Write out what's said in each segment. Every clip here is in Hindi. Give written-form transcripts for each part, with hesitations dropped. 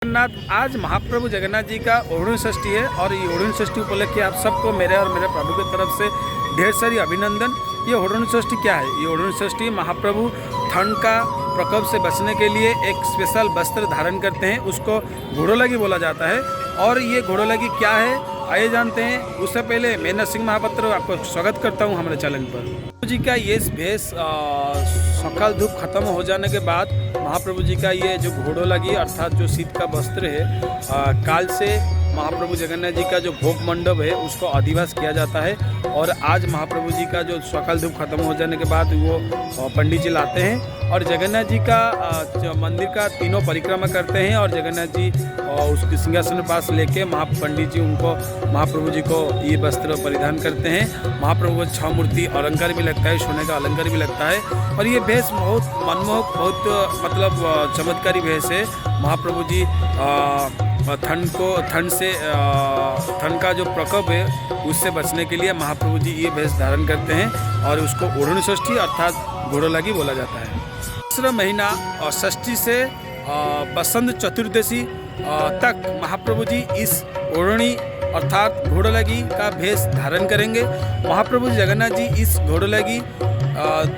जगन्नाथ आज महाप्रभु जगन्नाथ जी का ओढ़णी षष्ठी है और ये ओढ़णी षष्ठी उपलक्ष्य आप सबको मेरे और मेरे प्रभु की तरफ से ढेर सारी अभिनंदन। ये ओढ़णी षष्ठी क्या है? ये ओढ़णी षष्ठी महाप्रभु ठंड का प्रकोप से बचने के लिए एक स्पेशल वस्त्र धारण करते हैं, उसको घोड़ोलगी बोला जाता है। और ये घोड़ोलगी क्या है आइए जानते हैं। उससे पहले मैं नरसिंह महापात्र आपको स्वागत करता हूँ हमारे चैनल पर। जी का ये भेष सकाल धूप खत्म हो जाने के बाद महाप्रभु जी का ये जो घोड़ोलगी अर्थात जो शीत का वस्त्र है, काल से महाप्रभु जगन्नाथ जी का जो भोग मंडप है उसको अधिवास किया जाता है। और आज महाप्रभु जी का जो सकाल धूप खत्म हो जाने के बाद वो पंडित जी लाते हैं और जगन्नाथ जी का मंदिर का तीनों परिक्रमा करते हैं और जगन्नाथ जी उसके सिंहासन पास लेके पंडित जी उनको महाप्रभु जी को ये वस्त्र परिधान करते हैं। महाप्रभु को 6 मूर्ति अलंकार भी लगता है, सोने का अलंकार भी लगता है और ये भेष बहुत मनमोहक, बहुत मतलब चमत्कारी भेष है। महाप्रभु जी ठंड का जो प्रकोप है उससे बचने के लिए महाप्रभु जी ये भेष धारण करते हैं और उसको ओढ़णी षष्ठी अर्थात घोड़ोलगी बोला जाता है। दूसरा महीना षष्ठी से बसंत चतुर्दशी तक महाप्रभु जी इस ओढ़णी अर्थात घोड़ोलगी का भेष धारण करेंगे। महाप्रभु जगन्नाथ जी इस घोड़ोलगी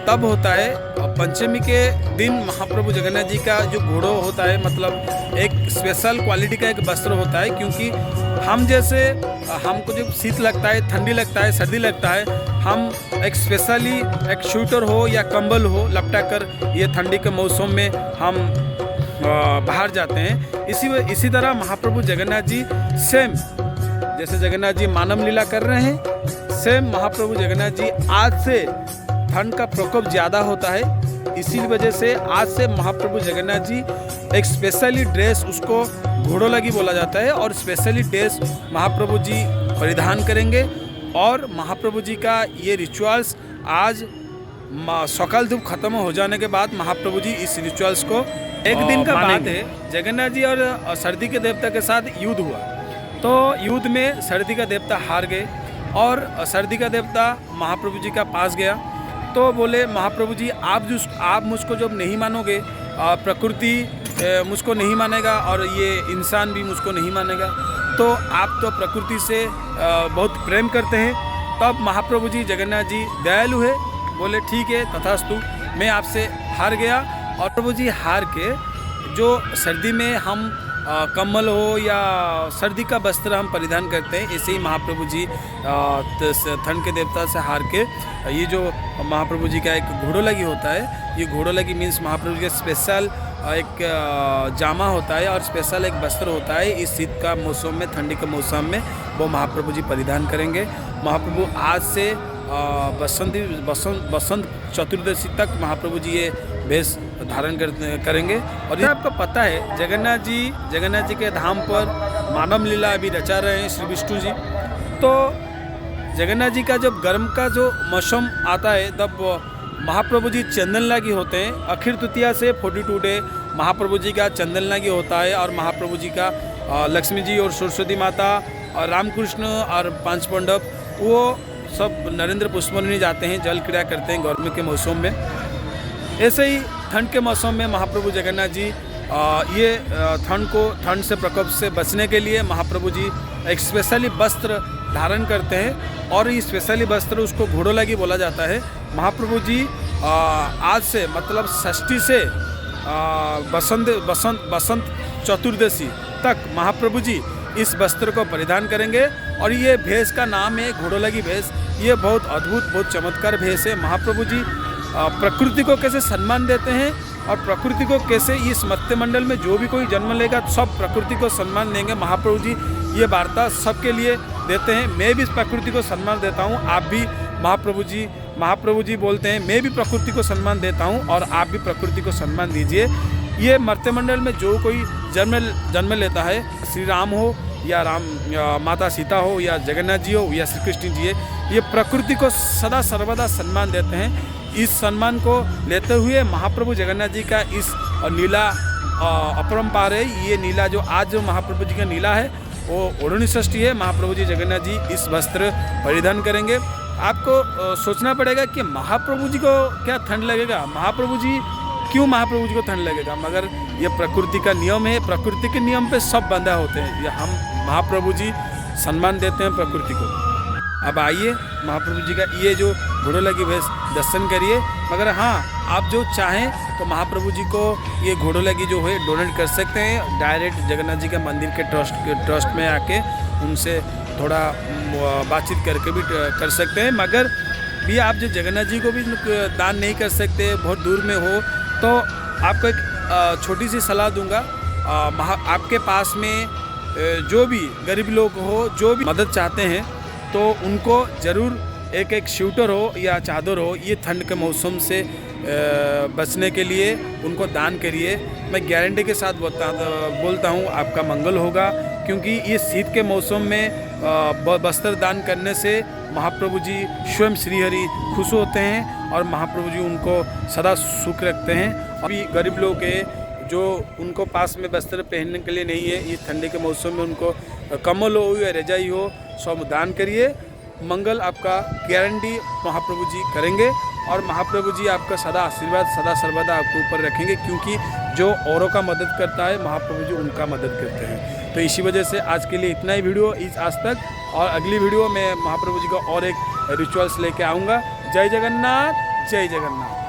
तब होता है पंचमी के दिन। महाप्रभु जगन्नाथ जी का जो घोड़ो होता है मतलब एक स्पेशल क्वालिटी का एक वस्त्र होता है, क्योंकि हम जैसे हमको जब शीत लगता है, ठंडी लगता है, सर्दी लगता है, हम एक स्पेशली एक स्वेटर हो या कंबल हो लपटा कर ये ठंडी के मौसम में हम बाहर जाते हैं। इसी तरह महाप्रभु जगन्नाथ जी सेम जैसे जगन्नाथ जी मानव लीला कर रहे हैं, सेम महाप्रभु जगन्नाथ जी आज से ठंड का प्रकोप ज़्यादा होता है, इसी वजह से आज से महाप्रभु जगन्नाथ जी एक स्पेशली ड्रेस उसको घोड़ोलगी बोला जाता है और स्पेशली ड्रेस महाप्रभु जी परिधान करेंगे। और महाप्रभु जी का ये रिचुअल्स आज सकाल धूप खत्म हो जाने के बाद महाप्रभु जी इस रिचुअल्स को एक दिन का बात है। जगन्नाथ जी और सर्दी के देवता के साथ युद्ध हुआ, तो युद्ध में सर्दी का देवता हार गए और सर्दी का देवता महाप्रभु जी का पास गया तो बोले महाप्रभु जी आप मुझको जब नहीं मानोगे, प्रकृति मुझको नहीं मानेगा और ये इंसान भी मुझको नहीं मानेगा, तो आप तो प्रकृति से बहुत प्रेम करते हैं। तब महाप्रभु जी जगन्नाथ जी दयालु है, बोले ठीक है तथास्तु, मैं आपसे हार गया। और प्रभु जी हार के जो सर्दी में हम कम्बल हो या सर्दी का वस्त्र हम परिधान करते हैं, ऐसे ही महाप्रभु जी ठंड के देवता से हार के ये जो महाप्रभु जी का एक घोड़ोलगी होता है, ये घोड़ोलगी मीन्स महाप्रभु जी का स्पेशल एक जामा होता है और स्पेशल एक वस्त्र होता है। इस शीत का मौसम में, ठंडी के मौसम में वो महाप्रभु जी परिधान करेंगे। महाप्रभु आज से बसंत चतुर्दशी तक महाप्रभु जी ये भेष धारण करेंगे। और ये आपको पता है जगन्नाथ जी के धाम पर मानव लीला अभी रचा रहे हैं श्री विष्णु जी। तो जगन्नाथ जी का जब गर्म का जो मौसम आता है तब महाप्रभु जी चंदन लागी होते हैं। अखिर तृतीया से 42 डे महाप्रभु जी का चंदन लागी होता है और महाप्रभु जी का लक्ष्मी जी और सरस्वती माता और रामकृष्ण और 5 पांडव वो सब नरेंद्र पुष्परनी जाते हैं, जल क्रीड़ा करते हैं गर्मी के मौसम में। ऐसे ही ठंड के मौसम में महाप्रभु जगन्नाथ जी ये ठंड से प्रकोप से बचने के लिए महाप्रभु जी एक स्पेशली वस्त्र धारण करते हैं और ये स्पेशली वस्त्र उसको घोड़ोलगी बोला जाता है। महाप्रभु जी आज से मतलब षष्ठी से बसंत चतुर्दशी तक महाप्रभु जी इस वस्त्र को परिधान करेंगे और ये भेष का नाम है घोड़ोलगी भेष। ये बहुत अद्भुत, बहुत चमत्कार भेष है। महाप्रभु जी प्रकृति को कैसे सम्मान देते हैं और प्रकृति को कैसे इस मत्स्य मंडल में जो भी कोई जन्म लेगा सब प्रकृति को सम्मान देंगे। महाप्रभु जी ये वार्ता सबके लिए देते हैं। मैं भी इस प्रकृति को सम्मान देता हूँ, आप भी महाप्रभु जी बोलते हैं मैं भी प्रकृति को सम्मान देता हूँ और आप भी प्रकृति को सम्मान दीजिए। ये मर्त्य मंडल में जो कोई जन्म लेता है, श्री राम हो या माता सीता हो या जगन्नाथ जी हो या श्री कृष्ण जी है, ये प्रकृति को सदा सर्वदा सम्मान देते हैं। इस सम्मान को लेते हुए महाप्रभु जगन्नाथ जी का इस नीला अपरंपार है। ये नीला जो आज जो महाप्रभु जी का नीला है वो ओढ़णी षष्ठी है। महाप्रभु जी जगन्नाथ जी इस वस्त्र परिधान करेंगे। आपको सोचना पड़ेगा कि महाप्रभु जी को क्या ठंड लगेगा, महाप्रभु जी क्यों महाप्रभु जी को ठंड लगेगा? मगर ये प्रकृति का नियम है, प्रकृति के नियम पे सब बंधा होते हैं। ये हम महाप्रभु जी सम्मान देते हैं प्रकृति को। अब आइए महाप्रभु जी का ये जो घोड़े लगी भैंस दर्शन करिए। मगर हाँ, आप जो चाहें तो महाप्रभु जी को ये घोड़े लगी जो है डोनेट कर सकते हैं। डायरेक्ट जगन्नाथ जी के मंदिर के ट्रस्ट में आके उनसे थोड़ा बातचीत करके भी कर सकते हैं। मगर भी आप जो जगन्नाथ जी को भी दान नहीं कर सकते, बहुत दूर में हो, तो आपको एक छोटी सी सलाह दूंगा। आपके पास में जो भी गरीब लोग हो, जो भी मदद चाहते हैं, तो उनको ज़रूर एक स्वेटर हो या चादर हो, ये ठंड के मौसम से बचने के लिए उनको दान करिए। मैं गारंटी के साथ बोलता हूँ आपका मंगल होगा, क्योंकि ये शीत के मौसम में वस्त्र दान करने से महाप्रभु जी स्वयं श्रीहरि खुश होते हैं और महाप्रभु जी उनको सदा सुख रखते हैं। अभी गरीब लोग हैं जो उनको पास में वस्त्र पहनने के लिए नहीं है, ये ठंडी के मौसम में उनको कम्बल हो या रजाई हो, सब दान करिए। मंगल आपका गारंटी महाप्रभु जी करेंगे और महाप्रभु जी आपका सदा आशीर्वाद सदा सर्वदा आपके ऊपर रखेंगे, क्योंकि जो औरों का मदद करता है महाप्रभु जी उनका मदद करते हैं। तो इसी वजह से आज के लिए इतना ही वीडियो आज तक, और अगली वीडियो में महाप्रभु जी का और एक रिचुअल्स लेके आऊँगा। जय जगन्नाथ, जय जगन्नाथ।